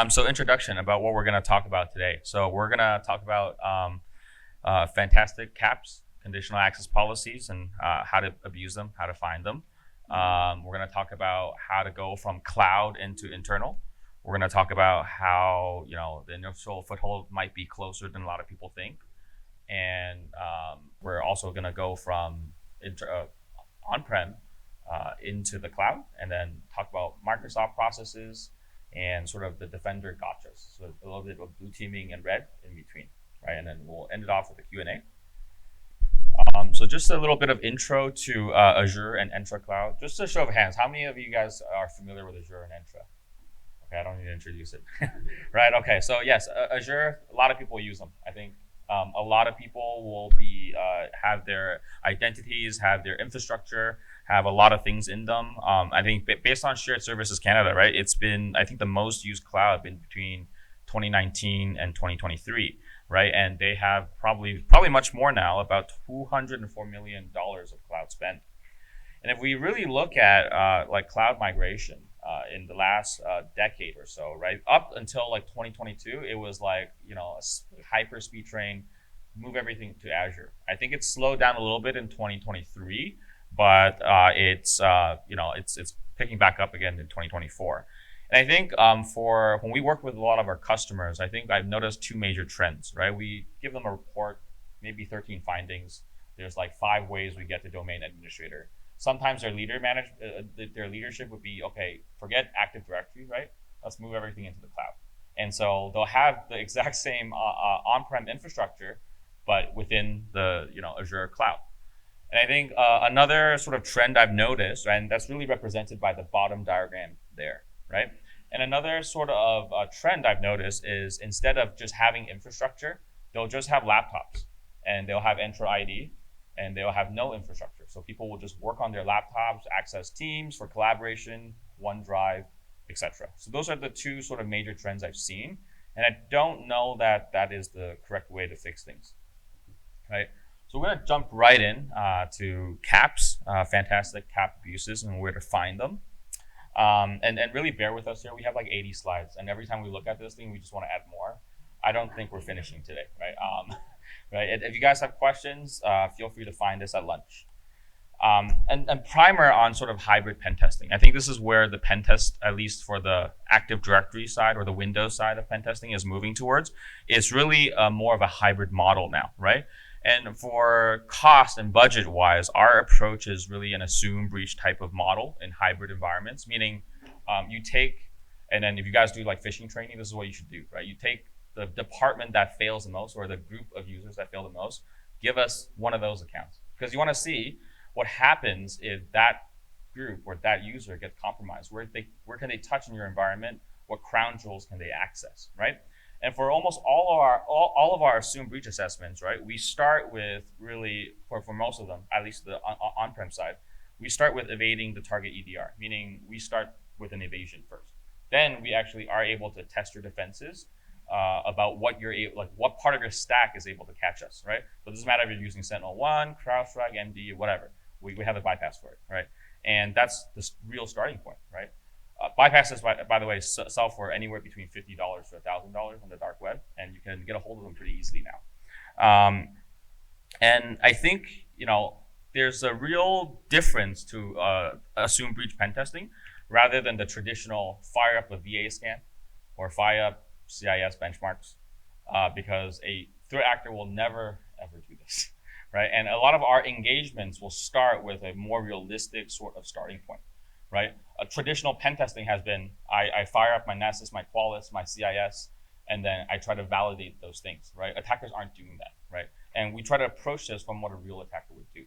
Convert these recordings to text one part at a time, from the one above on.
So introduction about what we're going to talk about today. So we're going to talk about fantastic caps, conditional access policies, and how to abuse them, how to find them. We're going to talk about how to go from cloud into internal. We're going to talk about how the initial foothold might be closer than a lot of people think, and we're also going to go from on-prem into the cloud, and then talk about Microsoft processes and sort of the defender gotchas. So a little bit of blue teaming and red in between, right? And then we'll end it off with a Q&A. So just a little bit of intro to Azure and Entra Cloud. Just a show of hands, how many of you guys are familiar with Azure and Entra? Okay, I don't need to introduce it. Right, okay, so yes, Azure, a lot of people use them. I think a lot of people will be have their identities, have their infrastructure, have a lot of things in them. I think based on Shared Services Canada, right, it's been, I think the most used cloud been between 2019 and 2023, right? And they have probably much more now, about $204 million of cloud spend. And if we really look at like cloud migration in the last decade or so, right, up until like 2022, it was like, a hyper speed train, move everything to Azure. I think it's slowed down a little bit in 2023, but it's picking back up again in 2024. And I think for when we work with a lot of our customers, I think I've noticed two major trends, right? We give them a report, maybe 13 findings. There's like 5 ways we get to domain administrator. Sometimes their leadership would be, okay, forget Active Directory, right? Let's move everything into the cloud. And so they'll have the exact same on-prem infrastructure, but within the Azure cloud. And I think another sort of trend I've noticed, and that's really represented by the bottom diagram there, right? And another sort of trend I've noticed is instead of just having infrastructure, they'll just have laptops, and they'll have Entra ID, and they'll have no infrastructure. So people will just work on their laptops, access Teams for collaboration, OneDrive, etc. So those are the two sort of major trends I've seen. And I don't know that that is the correct way to fix things, right? So we're gonna jump right in to caps, fantastic cap abuses and where to find them. And really bear with us here. We have like 80 slides, and every time we look at this thing, we just wanna add more. I don't think we're finishing today, right? Right. If you guys have questions, feel free to find us at lunch. And primer on sort of hybrid pen testing. I think this is where the pen test, at least for the Active Directory side or the Windows side of pen testing, is moving towards. It's really more of a hybrid model now, right? And for cost and budget wise, our approach is really an assume breach type of model in hybrid environments, meaning you take, and then if you guys do like phishing training, this is what you should do, right? You take the department that fails the most, or the group of users that fail the most, give us one of those accounts. Because you want to see what happens if that group or that user gets compromised. Where can they touch in your environment? What crown jewels can they access, right? And for almost all of our assumed breach assessments, right, we start with really, for most of them, at least the on-prem side, we start with evading the target EDR, meaning we start with an evasion first. Then we actually are able to test your defenses about what what part of your stack is able to catch us, right? So it doesn't matter if you're using Sentinel-1, CrowdStrike, MD, whatever. We have a bypass for it, right? And that's the real starting point, right? Bypasses, by the way, sell for anywhere between $50 to $1,000 on the dark web, and you can get a hold of them pretty easily now. And I think there's a real difference to assume breach pen testing rather than the traditional fire up a VA scan or fire up CIS benchmarks, because a threat actor will never ever do this, right? And a lot of our engagements will start with a more realistic sort of starting point, right? A traditional pen testing has been, I fire up my Nessus, my Qualys, my CIS, and then I try to validate those things, right? Attackers aren't doing that, right? And we try to approach this from what a real attacker would do.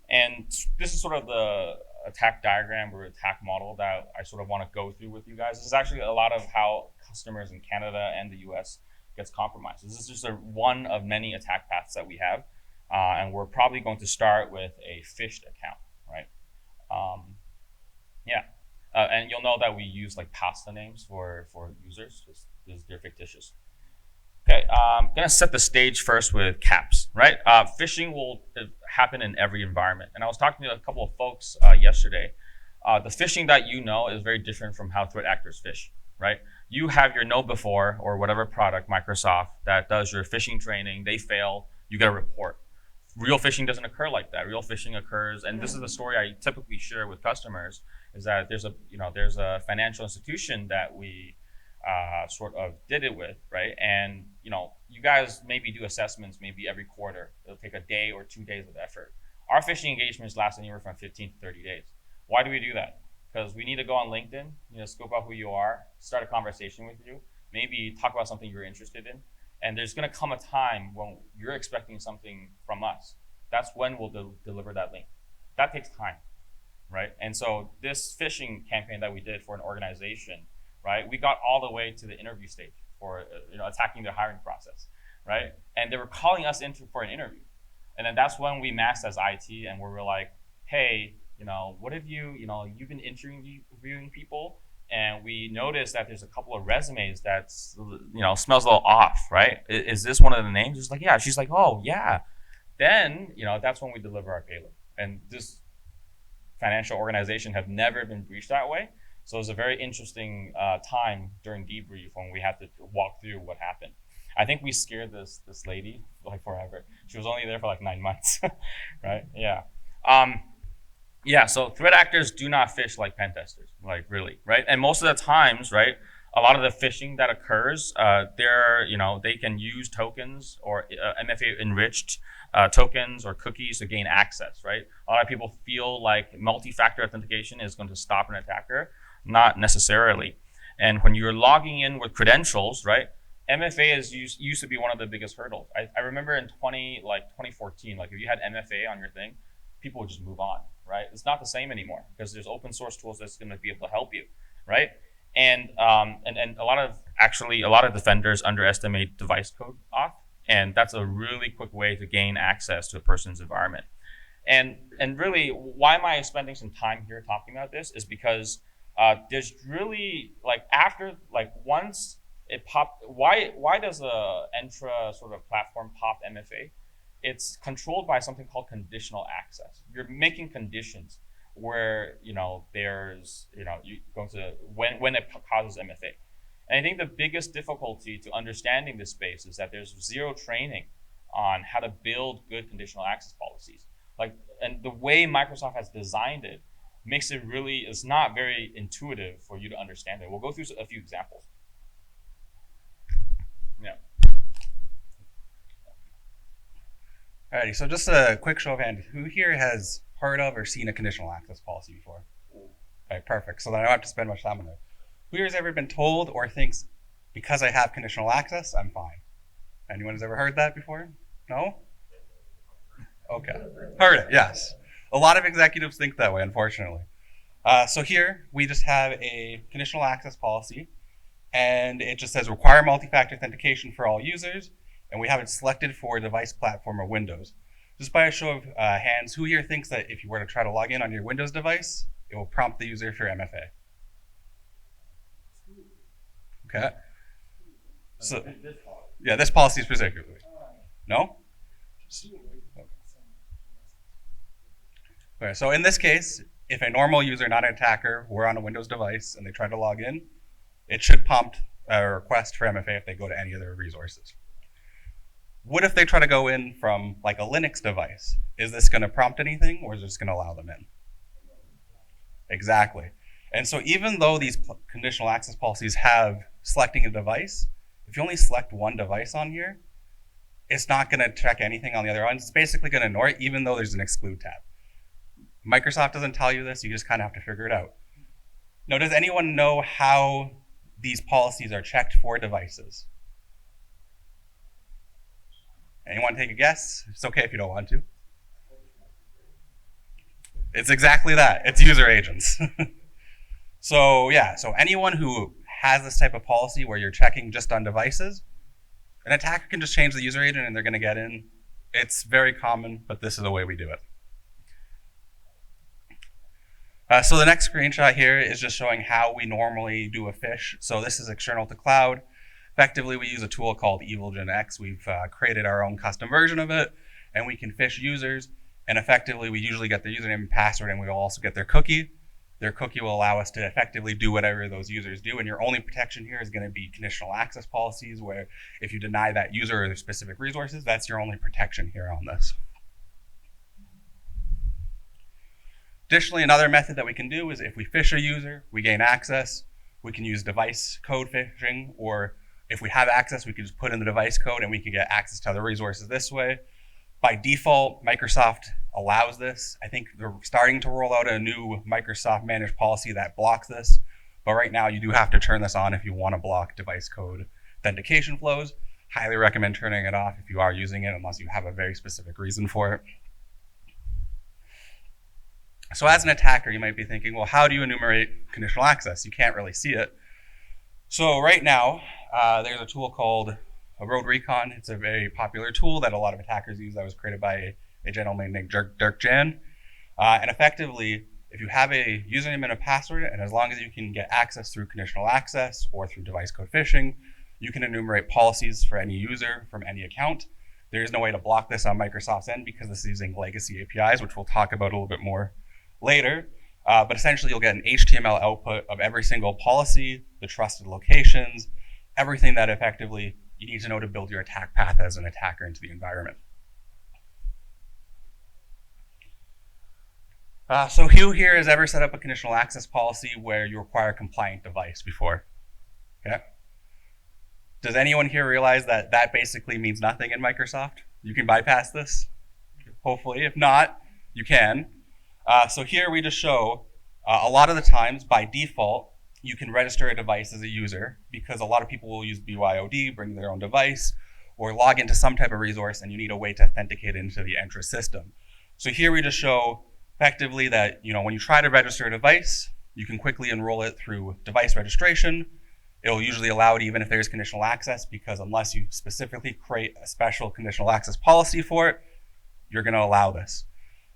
And this is sort of the attack diagram or attack model that I sort of want to go through with you guys. This is actually a lot of how customers in Canada and the US gets compromised. This is just one of many attack paths that we have. And we're probably going to start with a phished account, right? And you'll know that we use like pasta names for users, just they're fictitious. Okay, I'm gonna set the stage first with caps, right? Phishing will happen in every environment. And I was talking to a couple of folks yesterday. The phishing that is very different from how threat actors phish, right? You have your know before or whatever product, Microsoft, that does your phishing training, they fail, you get a report. Real phishing doesn't occur like that. Real phishing occurs, and this is the story I typically share with customers, is that there's a financial institution that we sort of did it with, right? And you guys maybe do assessments maybe every quarter. It'll take a day or 2 days of effort. Our phishing engagements last anywhere from 15 to 30 days. Why do we do that? Because we need to go on LinkedIn, scope out who you are, start a conversation with you, maybe talk about something you're interested in. And there's going to come a time when you're expecting something from us. That's when we'll deliver that link. That takes time, right? And so this phishing campaign that we did for an organization, right? We got all the way to the interview stage for attacking their hiring process, right? And they were calling us in for an interview. And then that's when we masked as IT, and we were like, hey, what have you've been interviewing people, and we noticed that there's a couple of resumes that smells a little off, right? Is this one of the names? It's like, yeah. She's like, oh yeah. Then that's when we deliver our payload. And this financial organization have never been breached that way. So it was a very interesting time during debrief when we had to walk through what happened. I think we scared this lady like forever. She was only there for like 9 months, right? Yeah. Yeah, so threat actors do not phish like pen testers, like really, right? And most of the times, right, a lot of the phishing that occurs, they can use tokens or MFA enriched tokens or cookies to gain access, right? A lot of people feel like multi-factor authentication is going to stop an attacker. Not necessarily. And when you're logging in with credentials, right, MFA used to be one of the biggest hurdles. I remember in 2014, like if you had MFA on your thing, people would just move on, right? It's not the same anymore because there's open source tools that's going to be able to help you, right? And a lot of defenders underestimate device code auth, and that's a really quick way to gain access to a person's environment. And really, why am I spending some time here talking about this is because there's really once it popped. Why does a Entra sort of platform pop MFA? It's controlled by something called conditional access. You're making conditions where there's you going to when it causes MFA. And I think the biggest difficulty to understanding this space is that there's zero training on how to build good conditional access policies. And the way Microsoft has designed it makes it it's not very intuitive for you to understand it. We'll go through a few examples. Yeah. Alrighty, so just a quick show of hands. Who here has heard of or seen a conditional access policy before? Okay, perfect. So then I don't have to spend much time on it. Who here has ever been told or thinks, because I have conditional access, I'm fine? Anyone has ever heard that before? No? Okay. Heard it, yes. A lot of executives think that way, unfortunately. So here, we just have a conditional access policy, and it just says require multi-factor authentication for all users, and we have it selected for device, platform, or Windows. Just by a show of hands, who here thinks that if you were to try to log in on your Windows device, it will prompt the user for MFA? Okay. So, yeah, this policy specifically. No? Okay, so in this case, if a normal user, not an attacker, were on a Windows device and they try to log in, it should prompt a request for MFA if they go to any other resources. What if they try to go in from like a Linux device? Is this going to prompt anything, or is it just going to allow them in? Exactly. And so even though these conditional access policies have selecting a device, if you only select one device on here, it's not going to check anything on the other ones. It's basically going to ignore it, even though there's an exclude tab. Microsoft doesn't tell you this. You just kind of have to figure it out. Now, does anyone know how these policies are checked for devices? Anyone take a guess? It's okay if you don't want to. It's exactly that. It's user agents. So yeah, so anyone who has this type of policy where you're checking just on devices, an attacker can just change the user agent and they're going to get in. It's very common, but this is the way we do it. So the next screenshot here is just showing how we normally do a phish. So this is external to cloud. Effectively, we use a tool called EvilGenX. We've created our own custom version of it, and we can phish users. And effectively, we usually get their username and password, and we will also get their cookie. their cookie will allow us to effectively do whatever those users do. And your only protection here is going to be conditional access policies, where if you deny that user or their specific resources, that's your only protection here on this. Additionally, another method that we can do is if we phish a user, we gain access. We can use device code phishing, or if we have access, we can just put in the device code and we can get access to other resources this way. By default, Microsoft allows this. I think they're starting to roll out a new Microsoft managed policy that blocks this. But right now, you do have to turn this on if you want to block device code authentication flows. Highly recommend turning it off if you are using it, unless you have a very specific reason for it. So as an attacker, you might be thinking, well, how do you enumerate conditional access? You can't really see it. So right now, there's a tool called Road Recon. It's a very popular tool that a lot of attackers use that was created by a gentleman named Dirk Jan. And effectively, if you have a username and a password, and as long as you can get access through conditional access or through device code phishing, you can enumerate policies for any user from any account. There is no way to block this on Microsoft's end because this is using legacy APIs, which we'll talk about a little bit more later. But essentially, you'll get an HTML output of every single policy, the trusted locations, everything that effectively you need to know to build your attack path as an attacker into the environment. So who here has ever set up a conditional access policy where you require a compliant device before? Okay. Does anyone here realize that that basically means nothing in Microsoft? You can bypass this, hopefully. If not, you can. So here we just show a lot of the times by default, you can register a device as a user because a lot of people will use BYOD, bring their own device, or log into some type of resource, and you need a way to authenticate into the Entra system. So here we just show effectively that when you try to register a device, you can quickly enroll it through device registration. It'll usually allow it even if there's conditional access, because unless you specifically create a special conditional access policy for it, you're going to allow this.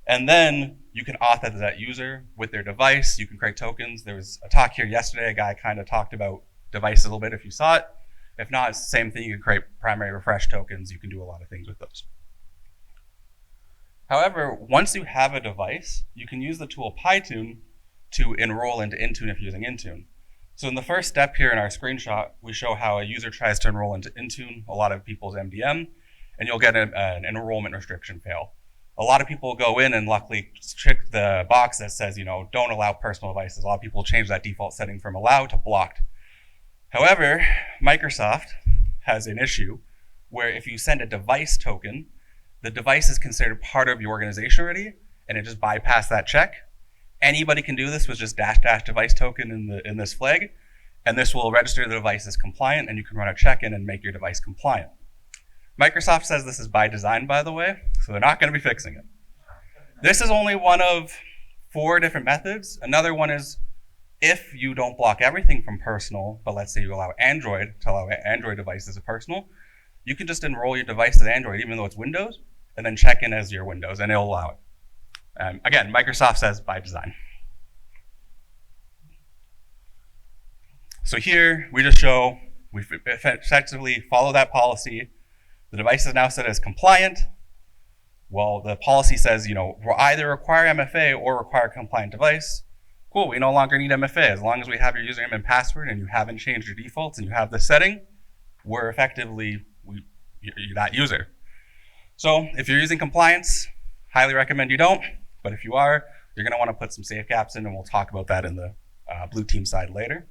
And then you can auth that user with their device. You can create tokens. There was a talk here yesterday. A guy kind of talked about device a little bit if you saw it. If not, it's the same thing. You can create primary refresh tokens. You can do a lot of things with those. However, once you have a device, you can use the tool Pytune to enroll into Intune if you're using Intune. So in the first step here in our screenshot, we show how a user tries to enroll into Intune, a lot of people's MDM, and you'll get an enrollment restriction fail. A lot of people go in and luckily check the box that says, don't allow personal devices. A lot of people change that default setting from allow to blocked. However, Microsoft has an issue where if you send a device token, the device is considered part of your organization already, and it just bypassed that check. Anybody can do this with just -- device token in this flag, and this will register the device as compliant, and you can run a check-in and make your device compliant. Microsoft says this is by design, by the way, so they're not going to be fixing it. This is only one of 4 different methods. Another one is if you don't block everything from personal, but let's say you allow Android to allow Android devices as personal, you can just enroll your device as Android, even though it's Windows, and then check in as your Windows, and it'll allow it. Again, Microsoft says by design. So here we just show we effectively follow that policy. The device is now set as compliant. Well, the policy says, we'll either require MFA or require a compliant device. Cool, we no longer need MFA. As long as we have your username and password and you haven't changed your defaults and you have this setting, we're effectively you're that user. So if you're using compliance, highly recommend you don't. But if you are, you're going to want to put some safe gaps in, and we'll talk about that in the blue team side later.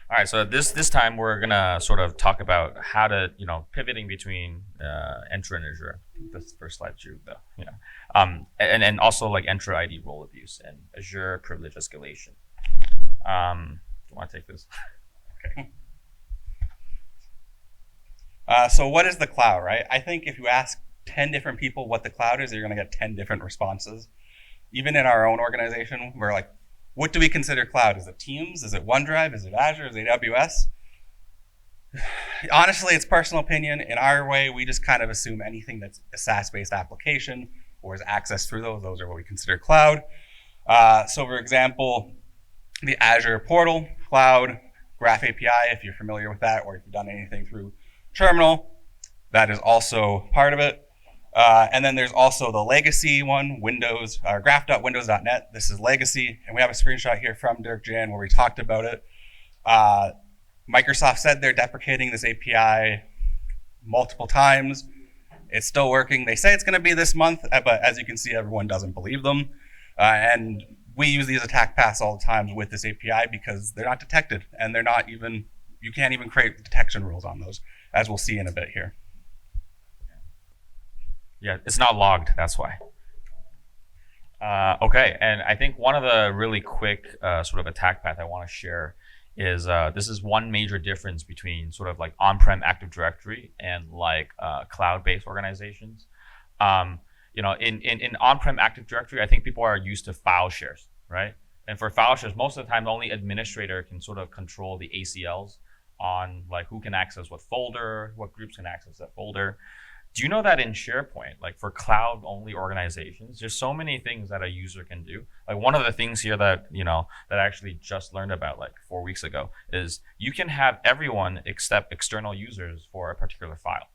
All right, so this time we're gonna sort of talk about how to, pivoting between Entra and Azure. I think that's the first slide too, though. And also like Entra ID role abuse and Azure privilege escalation. Do you want to take this? Okay. So what is the cloud, right? I think if you ask 10 different people what the cloud is, you're gonna get 10 different responses. Even in our own organization, we're like, what do we consider cloud? Is it Teams? Is it OneDrive? Is it Azure? Is it AWS? Honestly, it's personal opinion. In our way, we just kind of assume anything that's a SaaS-based application or is accessed through those are what we consider cloud. So for example, the Azure portal, cloud, Graph API, if you're familiar with that, or if you've done anything through Terminal, that is also part of it. And then there's also the legacy one, Windows, graph.windows.net. This is legacy. And we have a screenshot here from Dirk Jan where we talked about it. Microsoft said they're deprecating this API multiple times. It's still working. They say it's going to be this month, but as you can see, everyone doesn't believe them. And we use these attack paths all the time with this API because they're not detected, and they're not even, you can't even create detection rules on those, as we'll see in a bit here. Yeah, it's not logged, that's why. Okay, and I think one of the really quick sort of attack path I want to share is this is one major difference between sort of like on-prem Active Directory and like cloud-based organizations. In on-prem Active Directory, I think people are used to file shares, right? And for file shares, most of the time, the only administrator can sort of control the ACLs on like who can access what folder, what groups can access that folder. Do you know that in SharePoint, like for cloud-only organizations, there's so many things that a user can do. Like one of the things here that that I actually just learned about like 4 weeks ago is you can have everyone except external users for a particular file,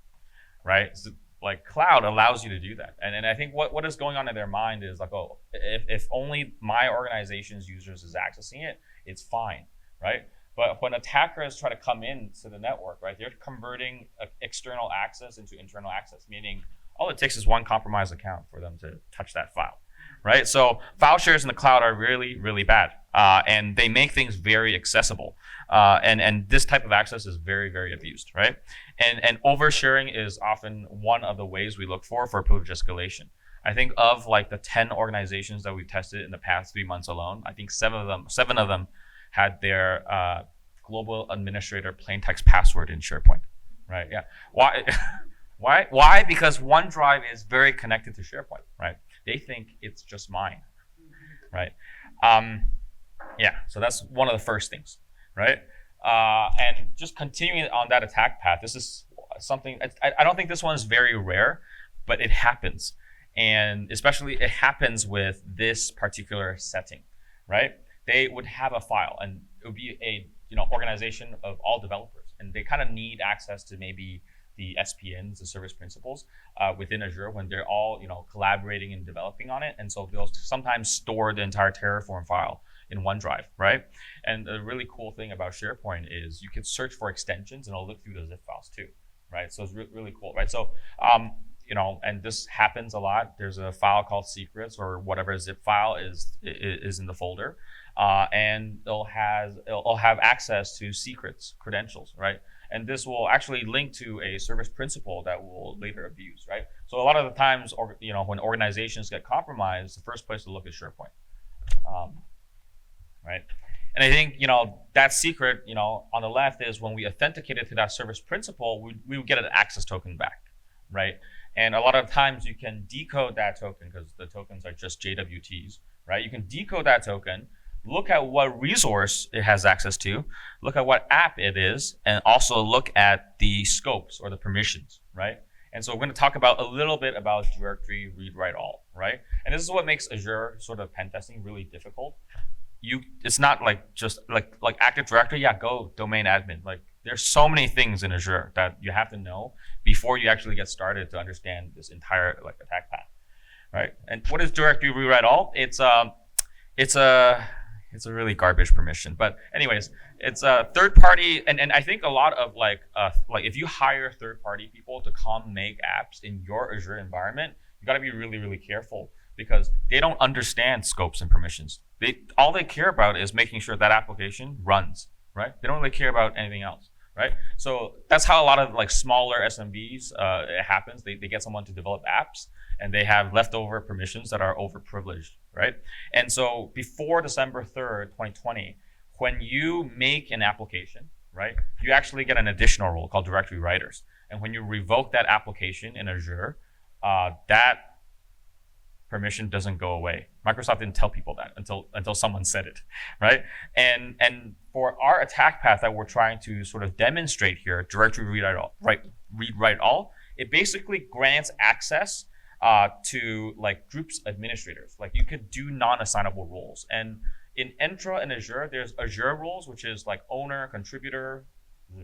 right? So, like cloud allows you to do that, and I think what is going on in their mind is like, oh, if only my organization's users is accessing it, it's fine, right? But when attackers try to come in to the network, right, they're converting external access into internal access, meaning all it takes is one compromised account for them to touch that file, right? So file shares in the cloud are really, really bad, and they make things very accessible. And this type of access is very, very abused, right? And oversharing is often one of the ways we look for privilege escalation. I think of like the 10 organizations that we've tested in the past 3 months alone, I think seven of them had their global administrator plain text password in SharePoint, right? Yeah. Why? Why? Because OneDrive is very connected to SharePoint, right? They think it's just mine, right? Yeah. So that's one of the first things, right? And just continuing on that attack path, this is something I don't think this one is very rare, but it happens, and especially it happens with this particular setting, right? They would have a file, and it would be a organization of all developers, and they kind of need access to maybe the SPNs, the service principals, within Azure when they're all collaborating and developing on it, and so they'll sometimes store the entire Terraform file in OneDrive, right? And the really cool thing about SharePoint is you can search for extensions, and it'll look through the zip files too, right? So it's really cool, right? So and this happens a lot. There's a file called secrets or whatever zip file is in the folder. And it'll have access to secrets, credentials, right? And this will actually link to a service principal that will later abuse, right? So a lot of the times, when organizations get compromised, the first place to look is SharePoint, right? And I think that secret, on the left is when we authenticated to that service principal, we would get an access token back, right? And a lot of times you can decode that token because the tokens are just JWTs, right? You can decode that token, look at what resource it has access to, look at what app it is, and also look at the scopes or the permissions, right? And so we're going to talk about a little bit about directory read write all, right? And this is what makes Azure sort of pen testing really difficult. It's not like just like Active Directory, yeah, go domain admin. Like there's so many things in Azure that you have to know before you actually get started to understand this entire attack path, right? And what is directory rewrite all? It's a really garbage permission, but anyways, it's a third party, and I think a lot of like if you hire third party people to come make apps in your Azure environment, you got to be really, really careful because they don't understand scopes and permissions. All they care about is making sure that application runs, right? They don't really care about anything else, right? So that's how a lot of like smaller SMBs it happens. They get someone to develop apps, and they have leftover permissions that are overprivileged, right? And so before December 3rd, 2020, when you make an application, right, you actually get an additional role called directory writers. And when you revoke that application in Azure, that permission doesn't go away. Microsoft didn't tell people that until someone said it, right? And for our attack path that we're trying to sort of demonstrate here, directory read write all, it basically grants access to like groups administrators. Like you could do non-assignable roles. And in Entra and Azure, there's Azure roles, which is like owner, contributor,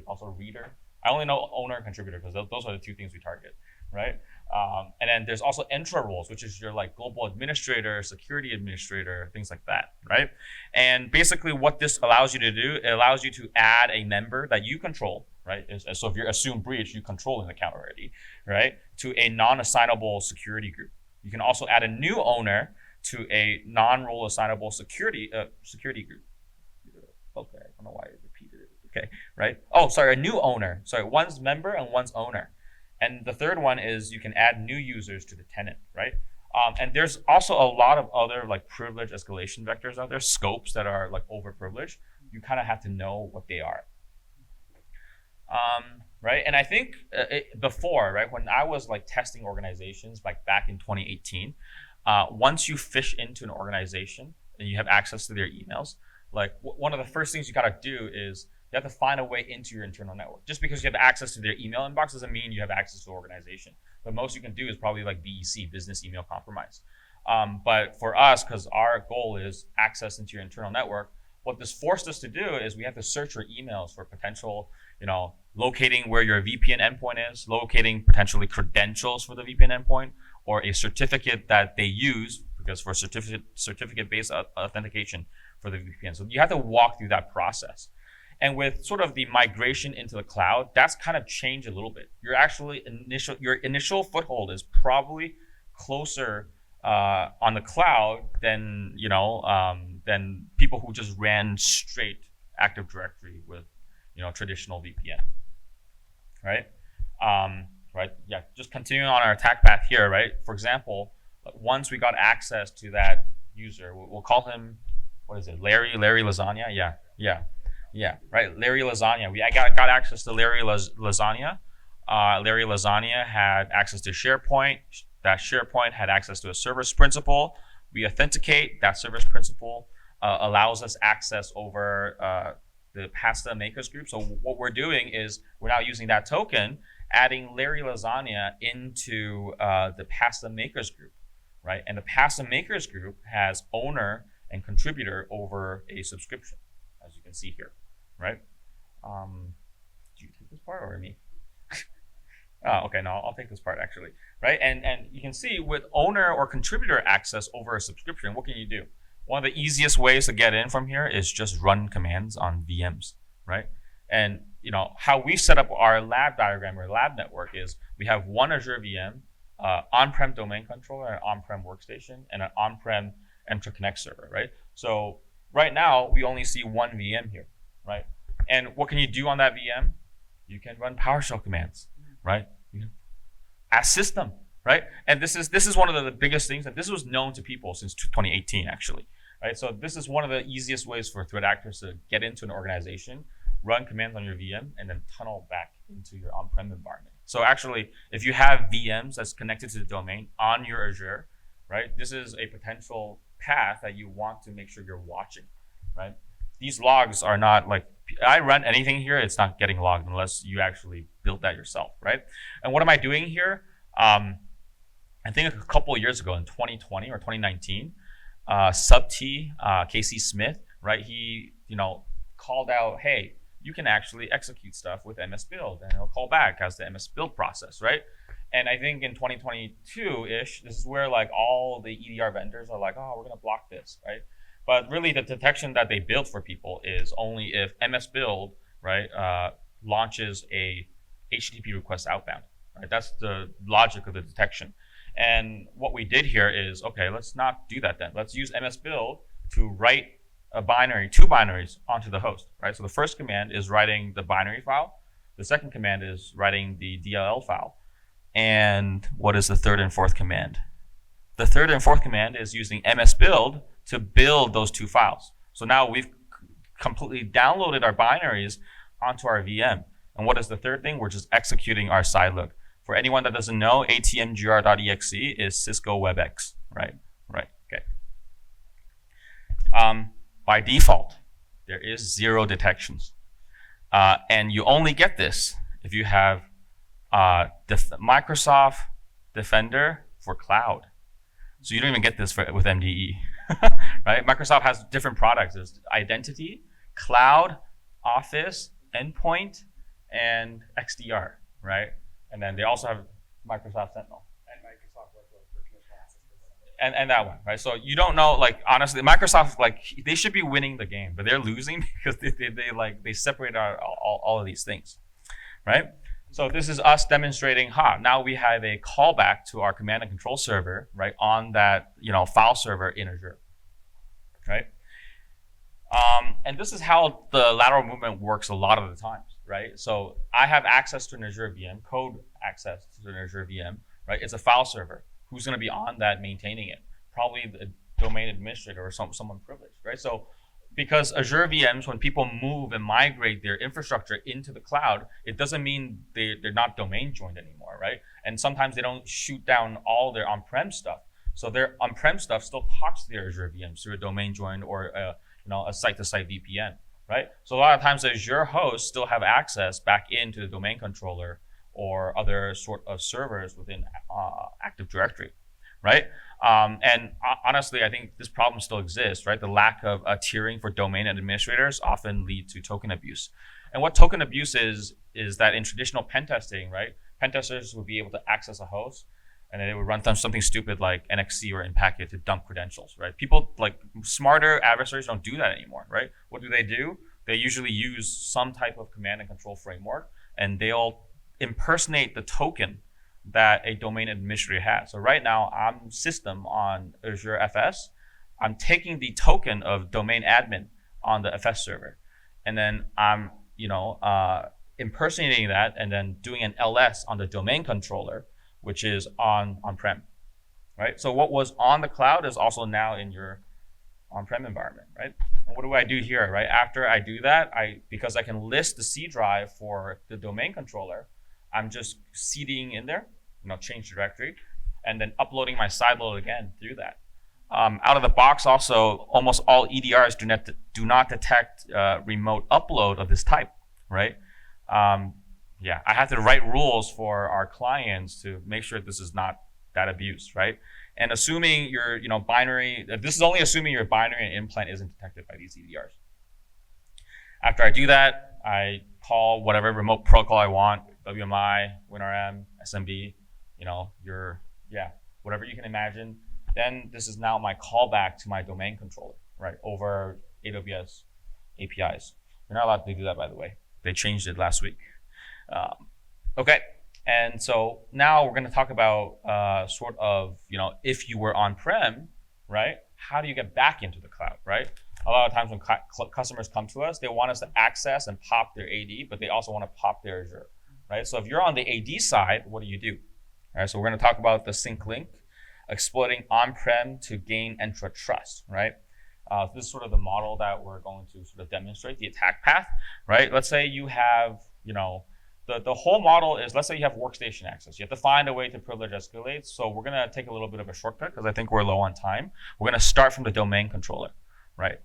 also reader. I only know owner and contributor because those are the two things we target, right? And then there's also Entra roles, which is your like global administrator, security administrator, things like that, right? And basically what this allows you to do, it allows you to add a member that you control, right? So if you're assumed breach, you control an account already, right? To a non-assignable security group. You can also add a new owner to a non-role assignable security group. Okay, I don't know why I repeated it. Okay, right? Oh, sorry, a new owner. Sorry, one's member and one's owner. And the third one is you can add new users to the tenant, right? And there's also a lot of other like privilege escalation vectors out there, scopes that are like over-privileged. You kind of have to know what they are. Right? And I think before, right, when I was like testing organizations like back in 2018, once you fish into an organization and you have access to their emails, like one of the first things you gotta do is you have to find a way into your internal network. Just because you have access to their email inbox doesn't mean you have access to the organization. The most you can do is probably like BEC, business email compromise. But for us, because our goal is access into your internal network, what this forced us to do is we have to search your emails for potential, locating where your VPN endpoint is, locating potentially credentials for the VPN endpoint, or a certificate that they use, because for certificate-based authentication for the VPN. So you have to walk through that process. And with sort of the migration into the cloud, that's kind of changed a little bit. Your initial foothold is probably closer on the cloud than than people who just ran straight Active Directory with traditional VPN, right? Right. Yeah. Just continuing on our attack path here, right? For example, once we got access to that user, we'll call him, what is it? Larry Lasagna. Yeah. Right. Larry Lasagna. I got access to Larry Lasagna. Larry Lasagna had access to SharePoint. That SharePoint had access to a service principal. We authenticate. That service principal allows us access over the pasta makers group. So what we're doing is we're now using that token, adding Larry Lasagna into the pasta makers group, right? And the pasta makers group has owner and contributor over a subscription, as you can see here, right? Do you take this part or me? Oh, okay, no, I'll take this part actually, right? And you can see with owner or contributor access over a subscription, what can you do? One of the easiest ways to get in from here is just run commands on VMs, right? And how we set up our lab diagram or lab network is we have one Azure VM, on-prem domain controller, an on-prem workstation, and an on-prem Entra Connect server, right? So right now we only see one VM here, right? And what can you do on that VM? You can run PowerShell commands, right? You can as system, right? And this is one of the biggest things, and this was known to people since 2018 actually, right? So this is one of the easiest ways for threat actors to get into an organization, run commands on your VM, and then tunnel back into your on-prem environment. So actually, if you have VMs that's connected to the domain on your Azure, right? This is a potential path that you want to make sure you're watching, right? These logs are not like, I run anything here, it's not getting logged unless you actually built that yourself, right? And what am I doing here? I think a couple of years ago in 2020 or 2019, Sub-T, Casey Smith, right? He, called out, hey, you can actually execute stuff with MS Build, and it'll call back as the MS Build process, right? And I think in 2022-ish, this is where like all the EDR vendors are like, oh, we're gonna block this, right? But really the detection that they built for people is only if MS Build, right, launches a HTTP request outbound, right? That's the logic of the detection. And what we did here is, okay, let's not do that then. Let's use MS Build to write two binaries onto the host, right? So the first command is writing the binary file. The second command is writing the DLL file. And what is the third and fourth command? The third and fourth command is using MS Build to build those two files. So now we've completely downloaded our binaries onto our VM. And what is the third thing? We're just executing our sidelook. For anyone that doesn't know, atmgr.exe is Cisco WebEx, right? Right, okay. By default, there is 0 detections. And you only get this if you have Microsoft Defender for cloud. So you don't even get this with MDE, right? Microsoft has different products. There's Identity, Cloud, Office, Endpoint, and XDR, right? And then they also have Microsoft Sentinel. And that one, right? So you don't know, like, honestly, Microsoft, like, they should be winning the game, but they're losing because they separate out all of these things, right? So this is us demonstrating, now we have a callback to our command and control server, right, on that, file server in Azure, right? And this is how the lateral movement works a lot of the times, right? So I have access to an Azure VM, code access to an Azure VM, right? It's a file server. Who's going to be on that maintaining it? Probably the domain administrator or someone privileged, right? So because Azure VMs, when people move and migrate their infrastructure into the cloud, it doesn't mean they're not domain joined anymore, right? And sometimes they don't shoot down all their on-prem stuff. So their on-prem stuff still talks to their Azure VMs through a domain join or a site-to-site VPN, right? So a lot of times the Azure hosts still have access back into the domain controller or other sort of servers within Active Directory, right? And honestly, I think this problem still exists, right? The lack of tiering for domain administrators often lead to token abuse. And what token abuse is that in traditional pen testing, right? Pen testers would be able to access a host and then they would run something stupid like NXC or Inpacket to dump credentials, right? People, like, smarter adversaries don't do that anymore, right? What do? They usually use some type of command and control framework, and they'll impersonate the token that a domain administrator has. So right now, I'm system on Azure FS. I'm taking the token of domain admin on the FS server, and then I'm impersonating that and then doing an LS on the domain controller, which is on-prem, right? So what was on the cloud is also now in your on-prem environment, right? And what do I do here, right? After I do that, because I can list the C drive for the domain controller, I'm just seeding in there, change directory, and then uploading my sideload again through that. Out of the box, also, almost all EDRs do not detect remote upload of this type, right? I have to write rules for our clients to make sure this is not that abuse, right? And assuming your binary, this is only assuming your binary and implant isn't detected by these EDRs. After I do that, I call whatever remote protocol I want, WMI, WinRM, SMB, whatever you can imagine. Then this is now my callback to my domain controller, right, over AWS APIs. You're not allowed to do that, by the way. They changed it last week. Okay, and so now we're going to talk about if you were on-prem, right, how do you get back into the cloud, right? A lot of times when customers come to us, they want us to access and pop their AD, but they also want to pop their Azure, right? So if you're on the AD side, what do? All right, so we're going to talk about the sync link, exploiting on-prem to gain Entra trust, right? This is sort of the model that we're going to sort of demonstrate, the attack path, right? Let's say you have, the whole model is, let's say you have workstation access. You have to find a way to privilege escalate. So we're going to take a little bit of a shortcut because I think we're low on time. We're going to start from the domain controller, right?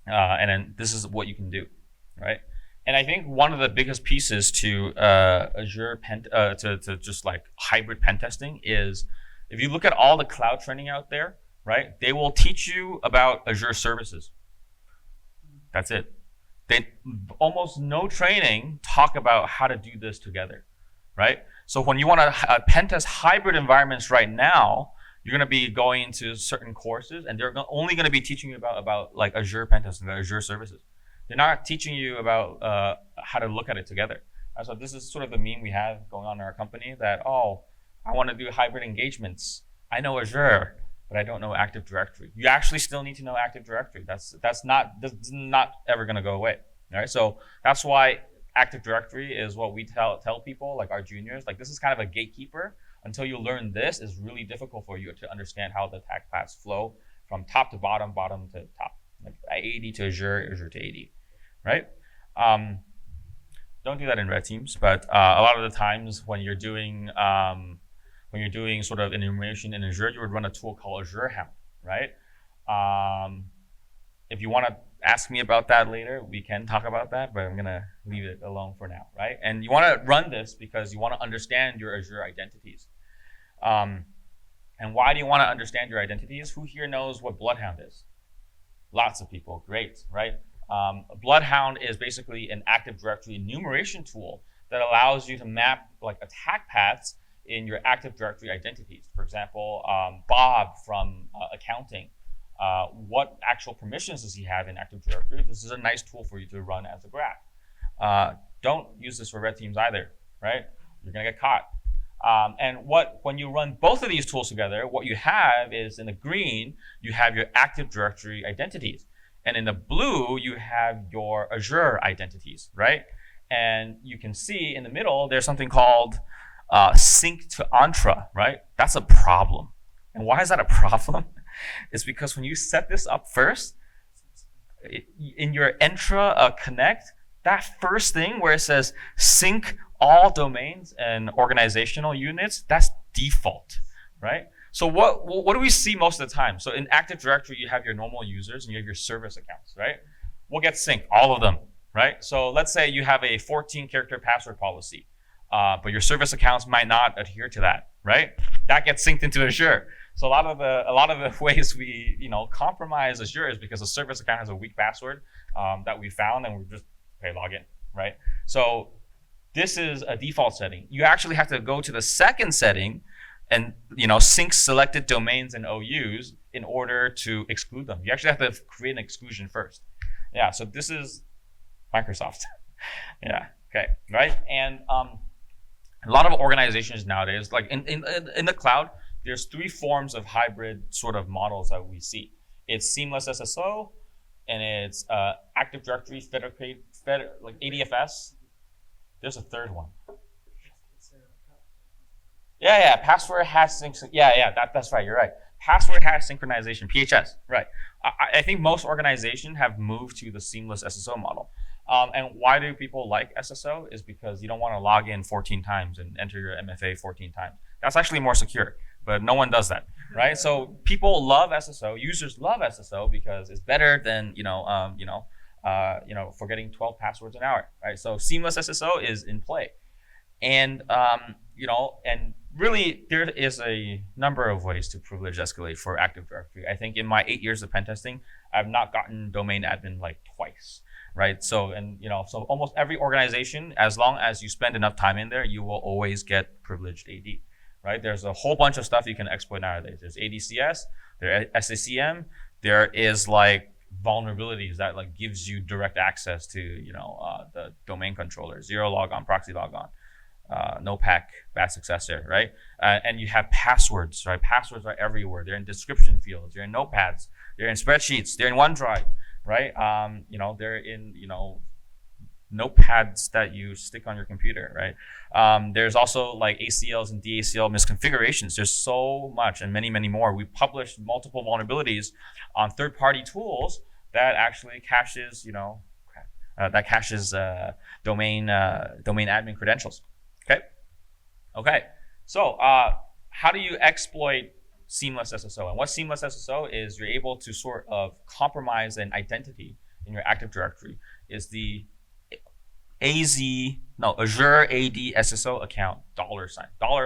And then this is what you can do, right? And I think one of the biggest pieces to Azure to just like hybrid pen testing is, if you look at all the cloud training out there, right? They will teach you about Azure services. That's it. They almost no training talk about how to do this together, right? So when you want to pen test hybrid environments right now, you're going to be going into certain courses, and they're only going to be teaching you about like Azure pen testing, the Azure services. They're not teaching you about how to look at it together. So this is sort of the meme we have going on in our company that, I want to do hybrid engagements. I know Azure, but I don't know Active Directory. You actually still need to know Active Directory. That's not ever going to go away. All right. So that's why Active Directory is what we tell people, like our juniors, like this is kind of a gatekeeper. Until you learn this, is really difficult for you to understand how the attack paths flow from top to bottom, bottom to top, like AD to Azure, Azure to AD, right? Don't do that in red teams, but a lot of the times when you're doing sort of enumeration in Azure, you would run a tool called Azure Hound, right? If you want to ask me about that later, we can talk about that, but I'm going to leave it alone for now, right? And you want to run this because you want to understand your Azure identities. And why do you want to understand your identities? Who here knows what Bloodhound is? Lots of people. Great, right? Bloodhound is basically an Active Directory enumeration tool that allows you to map like attack paths in your Active Directory identities. For example, Bob from accounting, what actual permissions does he have in Active Directory? This is a nice tool for you to run as a graph. Don't use this for red teams either, right? You're gonna get caught. And when you run both of these tools together, what you have is in the green, you have your Active Directory identities. And in the blue, you have your Azure identities, right? And you can see in the middle, there's something called sync to Entra, right? That's a problem. And why is that a problem? It's because when you set this up first, in your Entra Connect, that first thing where it says sync all domains and organizational units, that's default, right? So what do we see most of the time? So in Active Directory, you have your normal users and you have your service accounts, right? We'll get synced, all of them, right? So let's say you have a 14-character password policy, but your service accounts might not adhere to that, right? That gets synced into Azure. So a lot of the ways we compromise Azure is because the service account has a weak password that we found, and we just log in, right? So this is a default setting. You actually have to go to the second setting and sync selected domains and OUs in order to exclude them. You actually have to create an exclusion first. Yeah, so this is Microsoft. Yeah, okay, right? And a lot of organizations nowadays, like in the cloud, there's 3 forms of hybrid sort of models that we see. It's seamless SSO, and it's Active Directory like ADFS. There's a third one. Yeah, password hash sync. Yeah, that's right. You're right. Password hash synchronization, PHS. Right. I think most organizations have moved to the seamless SSO model. And why do people like SSO? Is because you don't want to log in 14 times and enter your MFA 14 times. That's actually more secure, but no one does that, right? So people love SSO. Users love SSO because it's better than forgetting 12 passwords an hour, right? So seamless SSO is in play, and and really there is a number of ways to privilege escalate for Active Directory. I think in my 8 years of pen testing, I've not gotten domain admin like twice, right? So so almost every organization, as long as you spend enough time in there, you will always get privileged AD, right? There's a whole bunch of stuff you can exploit nowadays. There's ADCS, there's SACM, there is like vulnerabilities that like gives you direct access to the domain controller, zero logon, proxy logon, no pack, bad successor, right? And you have passwords, right? Passwords are everywhere. They're in description fields, they're in notepads, they're in spreadsheets, they're in OneDrive, right? They're in notepads that you stick on your computer, right? There's also like ACLs and DACL misconfigurations. There's so much and many, many more. We published multiple vulnerabilities on third-party tools that actually caches, domain admin credentials. Okay. So how do you exploit seamless SSO? And what seamless SSO is, you're able to sort of compromise an identity in your Active Directory. Is the Azure AD SSO account $.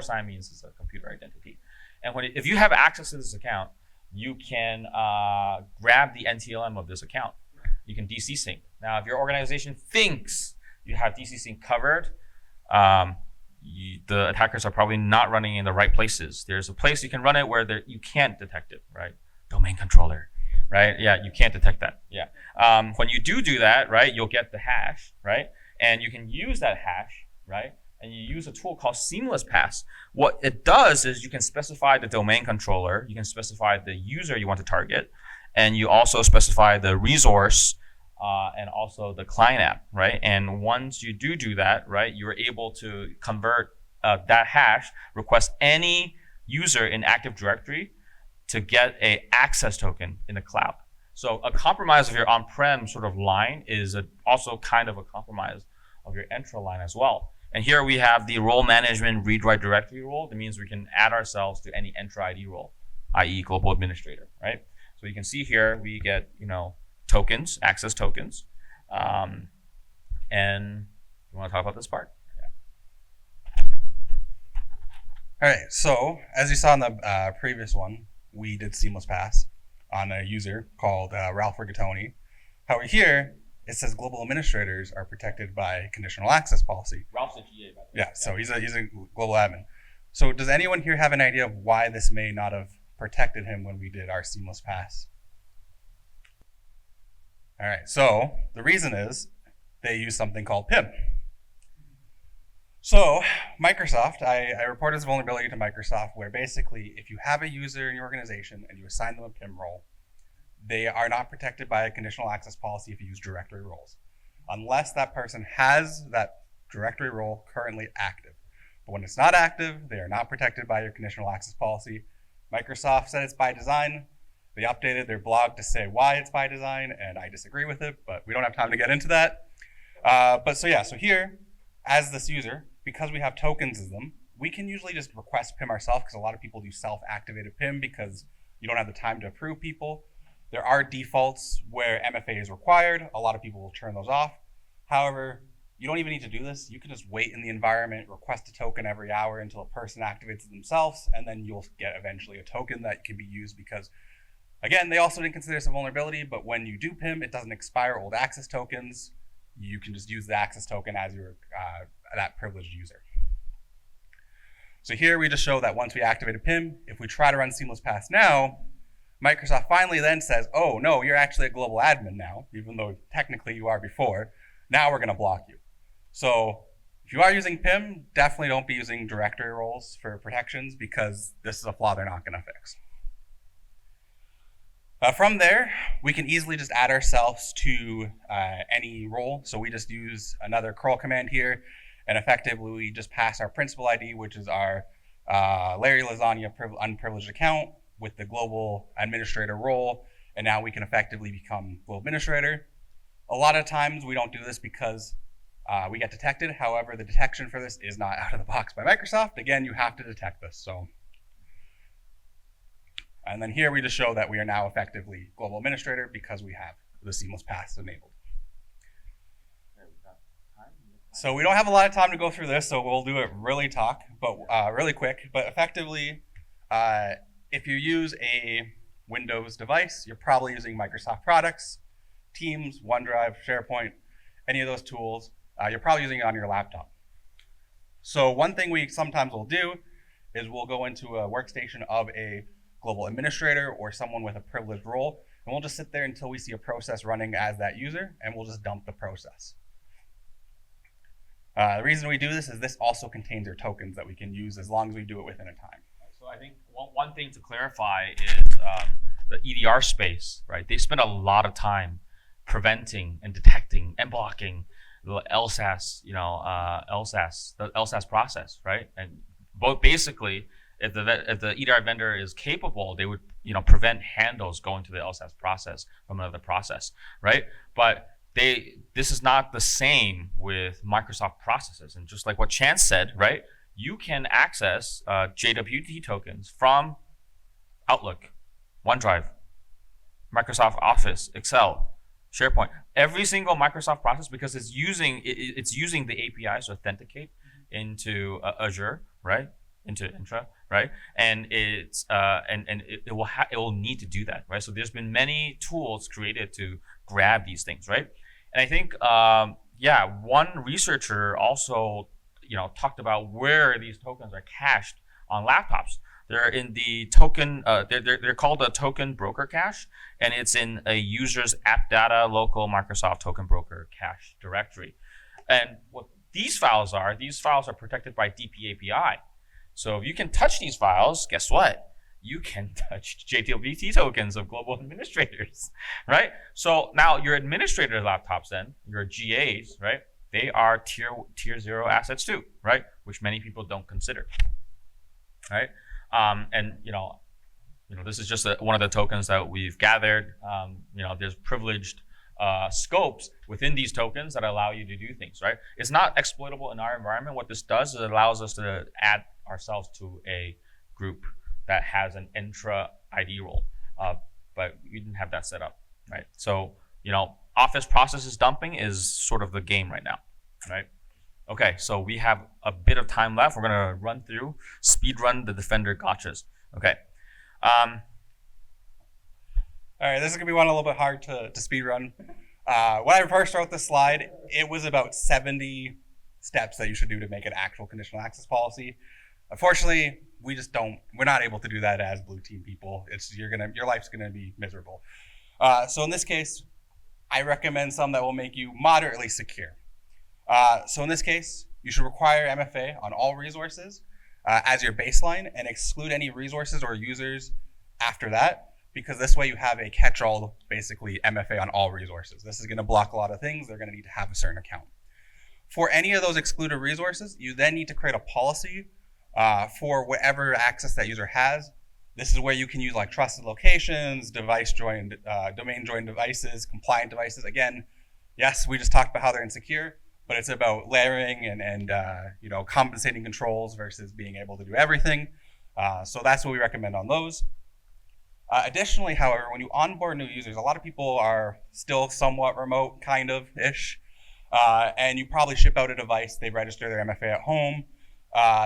$sign means it's a computer identity. And if you have access to this account, you can grab the NTLM of this account. You can DC sync. Now, if your organization thinks you have DC sync covered, the attackers are probably not running in the right places. There's a place you can run it where you can't detect it, right? Domain controller, right? Yeah, you can't detect that. Yeah. When you do that, right, you'll get the hash, right? And you can use that hash, right? And you use a tool called Seamless Pass. What it does is you can specify the domain controller, you can specify the user you want to target, and you also specify the resource and also the client app, right? And once you do that, right, you're able to convert that hash, request any user in Active Directory to get a access token in the cloud. So a compromise of your on-prem sort of line is also kind of a compromise of your Entra line as well. And here we have the role management read-write directory role. That means we can add ourselves to any Entra ID role, i.e. global administrator, right? So you can see here we get, tokens, access tokens. And you want to talk about this part? Yeah. All right, so as you saw in the previous one, we did Seamless Pass on a user called Ralph Rigatoni. However, here it says global administrators are protected by Conditional Access Policy. Ralph's a GA, by the way. Yeah, so he's a global admin. So does anyone here have an idea of why this may not have protected him when we did our seamless pass? All right, so the reason is they use something called PIM. So Microsoft, I reported this vulnerability to Microsoft where basically if you have a user in your organization and you assign them a PIM role, they are not protected by a conditional access policy if you use directory roles, unless that person has that directory role currently active. But when it's not active, they are not protected by your conditional access policy. Microsoft said it's by design. They updated their blog to say why it's by design, and I disagree with it, but we don't have time to get into that. So here, as this user, because we have tokens as them, we can usually just request PIM ourselves because a lot of people do self-activated PIM because you don't have the time to approve people. There are defaults where MFA is required. A lot of people will turn those off. However, you don't even need to do this. You can just wait in the environment, request a token every hour until a person activates it themselves, and then you'll get eventually a token that can be used because, again, they also didn't consider this a vulnerability, but when you do PIM, it doesn't expire old access tokens. You can just use the access token as your that privileged user. So here we just show that once we activated PIM, if we try to run Seamless Pass now, Microsoft finally then says, oh no, you're actually a global admin now, even though technically you are before. Now we're gonna block you. So if you are using PIM, definitely don't be using directory roles for protections because this is a flaw they're not gonna fix. From there, we can easily just add ourselves to any role. So we just use another curl command here, and effectively we just pass our principal ID, which is our Larry Lasagna unprivileged account with the global administrator role, and now we can effectively become global administrator. A lot of times we don't do this because we get detected. However, the detection for this is not out of the box by Microsoft. Again, you have to detect this. So. And then here we just show that we are now effectively global administrator because we have the seamless paths enabled. So we don't have a lot of time to go through this, so we'll do it really quick. But effectively, if you use a Windows device, you're probably using Microsoft products, Teams, OneDrive, SharePoint, any of those tools. You're probably using it on your laptop. So one thing we sometimes will do is we'll go into a workstation of a global administrator or someone with a privileged role, and we'll just sit there until we see a process running as that user, and we'll just dump the process. The reason we do this is this also contains our tokens that we can use as long as we do it within a time. So I think one thing to clarify is the EDR space, right? They spend a lot of time preventing and detecting and blocking the LSAS, the LSAS process, right? And basically, if the EDR vendor is capable, they would prevent handles going to the LSAS process from another process, right? But this is not the same with Microsoft processes. And just like what Chance said, right? You can access JWT tokens from Outlook, OneDrive, Microsoft Office, Excel, SharePoint, every single Microsoft process because it's using the APIs to authenticate into Azure, right? Into Entra, right? And it will need to do that, right? So there's been many tools created to grab these things, right? And I think, one researcher also, talked about where these tokens are cached on laptops. They're in the token. They're called a token broker cache, and it's in a user's app data local Microsoft token broker cache directory. And what these files are protected by DP API. So if you can touch these files, guess what? You can touch JWT tokens of global administrators, right? So now your administrator laptops then, your GAs, right? They are tier 0 assets too, right? Which many people don't consider, right? This is just one of the tokens that we've gathered. There's privileged scopes within these tokens that allow you to do things, right? It's not exploitable in our environment. What this does is it allows us to add ourselves to a group that has an Entra ID role, but we didn't have that set up, right? So, Office processes dumping is sort of the game right now, right? Okay, so we have a bit of time left. We're gonna speed run the Defender gotchas. Okay. All right, this is gonna be one a little bit hard to speed run. When I first wrote this slide, it was about 70 steps that you should do to make an actual conditional access policy. Unfortunately, we're not able to do that as blue team people. Your life's gonna be miserable. So in this case, I recommend some that will make you moderately secure. So in this case, you should require MFA on all resources as your baseline and exclude any resources or users after that, because this way you have a catch-all, basically MFA on all resources. This is gonna block a lot of things. They're gonna need to have a certain account. For any of those excluded resources, you then need to create a policy for whatever access that user has. This is where you can use like trusted locations, domain joined devices, compliant devices. Again, yes, we just talked about how they're insecure, but it's about layering and compensating controls versus being able to do everything. So that's what we recommend on those. Additionally, however, when you onboard new users, a lot of people are still somewhat remote, kind of-ish, and you probably ship out a device, they register their MFA at home.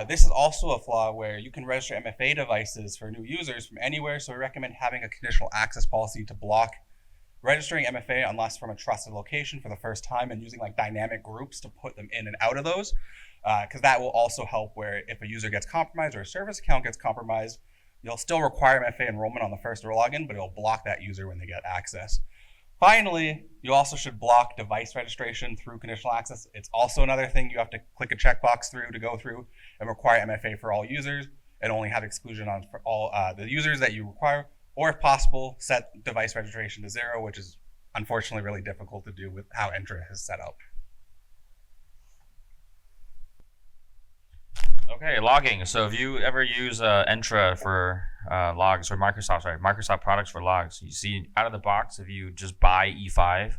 This is also a flaw where you can register MFA devices for new users from anywhere, so we recommend having a conditional access policy to block registering MFA unless from a trusted location for the first time, and using like dynamic groups to put them in and out of those, because that will also help where if a user gets compromised or a service account gets compromised, you'll still require MFA enrollment on the first login, but it'll block that user when they get access. Finally, you also should block device registration through conditional access. It's also another thing you have to click a checkbox through to go through and require MFA for all users and only have exclusion on for all the users that you require, or if possible, set device registration to 0, which is unfortunately really difficult to do with how Entra is set up. Okay, logging. So if you ever use Entra for logs, or Microsoft products for logs, you see out of the box, if you just buy E5,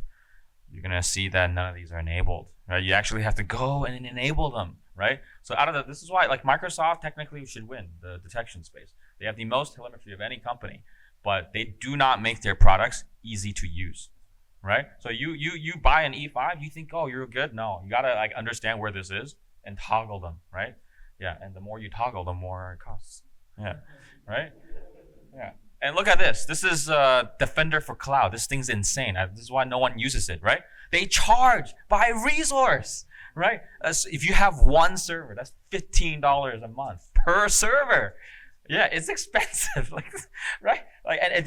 you're gonna see that none of these are enabled. Right? You actually have to go and enable them. Right? So this is why like Microsoft technically should win the detection space. They have the most telemetry of any company, but they do not make their products easy to use. Right? So you buy an E5, you think, oh, you're good. No, you gotta like understand where this is and toggle them. Right? Yeah, and the more you toggle, the more it costs. Yeah, right? Yeah. And look at this. This is Defender for Cloud. This thing's insane. This is why no one uses it, right? They charge by resource, right? If you have one server, that's $15 a month per server. Yeah, it's expensive, like, right? Like, and it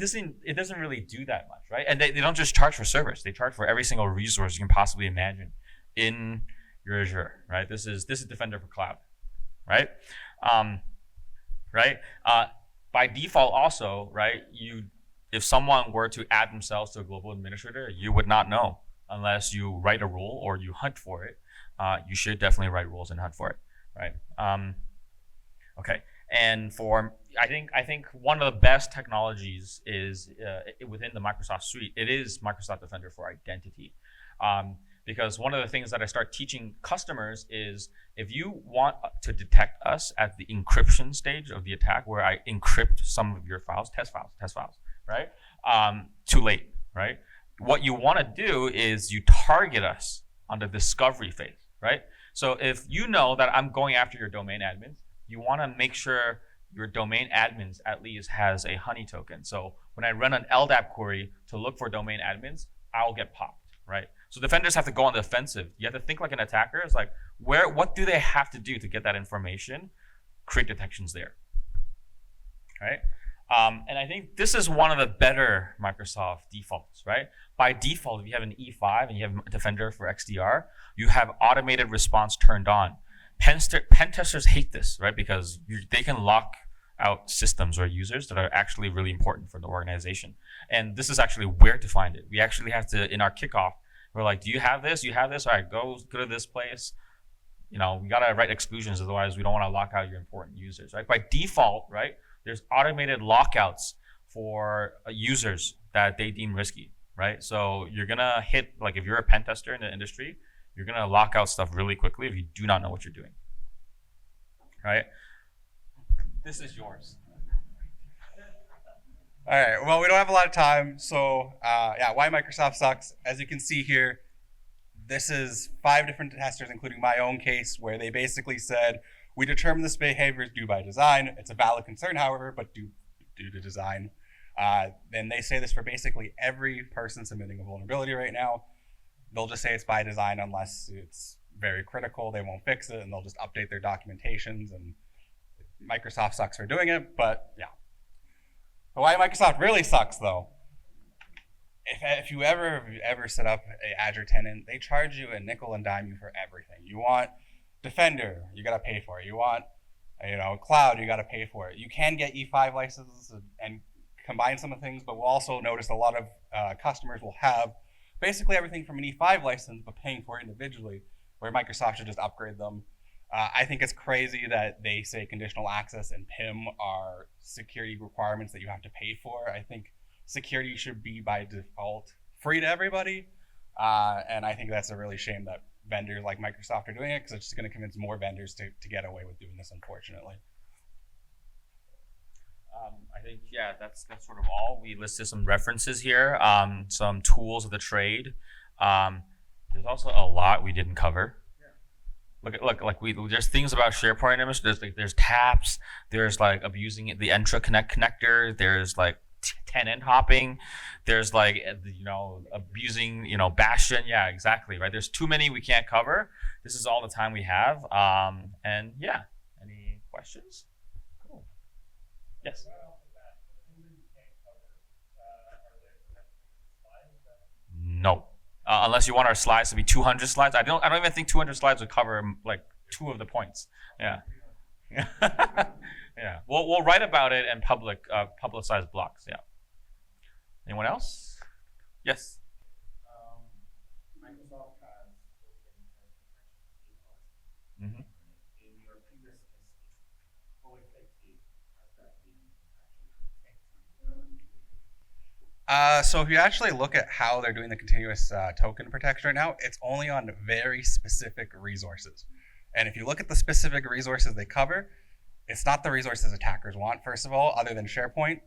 doesn't really do that much, right? And they don't just charge for servers. They charge for every single resource you can possibly imagine in your Azure, right? This is Defender for Cloud. Right, by default, also, right. If someone were to add themselves to a global administrator, you would not know unless you write a rule or you hunt for it. You should definitely write rules and hunt for it, right? Okay, and I think one of the best technologies is within the Microsoft suite. It is Microsoft Defender for Identity. Because one of the things that I start teaching customers is if you want to detect us at the encryption stage of the attack, where I encrypt some of your files, test files, right? Too late, right? What you want to do is you target us on the discovery phase, right? So if you know that I'm going after your domain admins, you want to make sure your domain admins at least has a honey token. So when I run an LDAP query to look for domain admins, I'll get popped. Right? So defenders have to go on the offensive. You have to think like an attacker. It's like, what do they have to do to get that information? Create detections there. Right? And I think this is one of the better Microsoft defaults, right? By default, if you have an E5 and you have Defender for XDR, you have automated response turned on. Pen testers hate this, right? Because they can lock out systems or users that are actually really important for the organization. And this is actually where to find it. We actually have to, in our kickoff, we're like, do you have this? You have this? All right, go to this place. We gotta write exclusions, otherwise we don't want to lock out your important users, right? By default, right, there's automated lockouts for users that they deem risky, right? So you're gonna hit, like if you're a pen tester in the industry, you're gonna lock out stuff really quickly if you do not know what you're doing, right? This is yours. All right, well, we don't have a lot of time, so why Microsoft sucks. As you can see here, this is 5 different testers, including my own case, where they basically said, we determine this behavior is due by design. It's a valid concern, however, but due to design. And they say this for basically every person submitting a vulnerability right now. They'll just say it's by design unless it's very critical. They won't fix it, and they'll just update their documentations, and Microsoft sucks for doing it, but yeah. But why Microsoft really sucks though, if you ever set up an Azure tenant, they charge you a nickel and dime you for everything. You want Defender, you gotta pay for it. You want, cloud, you gotta pay for it. You can get E5 licenses and combine some of the things, but we'll also notice a lot of customers will have basically everything from an E5 license, but paying for it individually, where Microsoft should just upgrade them. I think it's crazy that they say conditional access and PIM are security requirements that you have to pay for. I think security should be by default free to everybody. And I think that's a really shame that vendors like Microsoft are doing it, because it's just going to convince more vendors to get away with doing this, unfortunately. I think, yeah, that's sort of all. We listed some references here, some tools of the trade. There's also a lot we didn't cover. There's things about SharePoint image. There's taps. There's like abusing the Entra connector. There's like tenant hopping. There's like abusing Bastion. Yeah, exactly. Right. There's too many we can't cover. This is all the time we have. And yeah, any questions? Cool. Yes. No. Unless you want our slides to be 200 slides. I don't even think 200 slides would cover like 2 of the points. Yeah. Yeah. We'll write about it in publicized blogs. Yeah. Anyone else? Yes. Microsoft has Mm-hmm. in your previous history, how effective has that been actually? So if you actually look at how they're doing the continuous token protection right now, it's only on very specific resources. And if you look at the specific resources they cover, it's not the resources attackers want, first of all, other than SharePoint.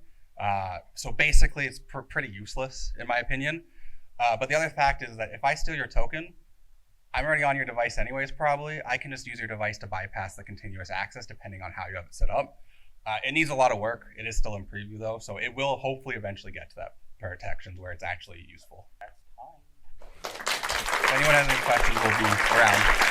So basically, it's pretty useless, in my opinion. But the other fact is that if I steal your token, I'm already on your device anyways, probably. I can just use your device to bypass the continuous access, depending on how you have it set up. It needs a lot of work. It is still in preview, though, so it will hopefully eventually get to that protections where it's actually useful. If anyone has any questions, we'll be around.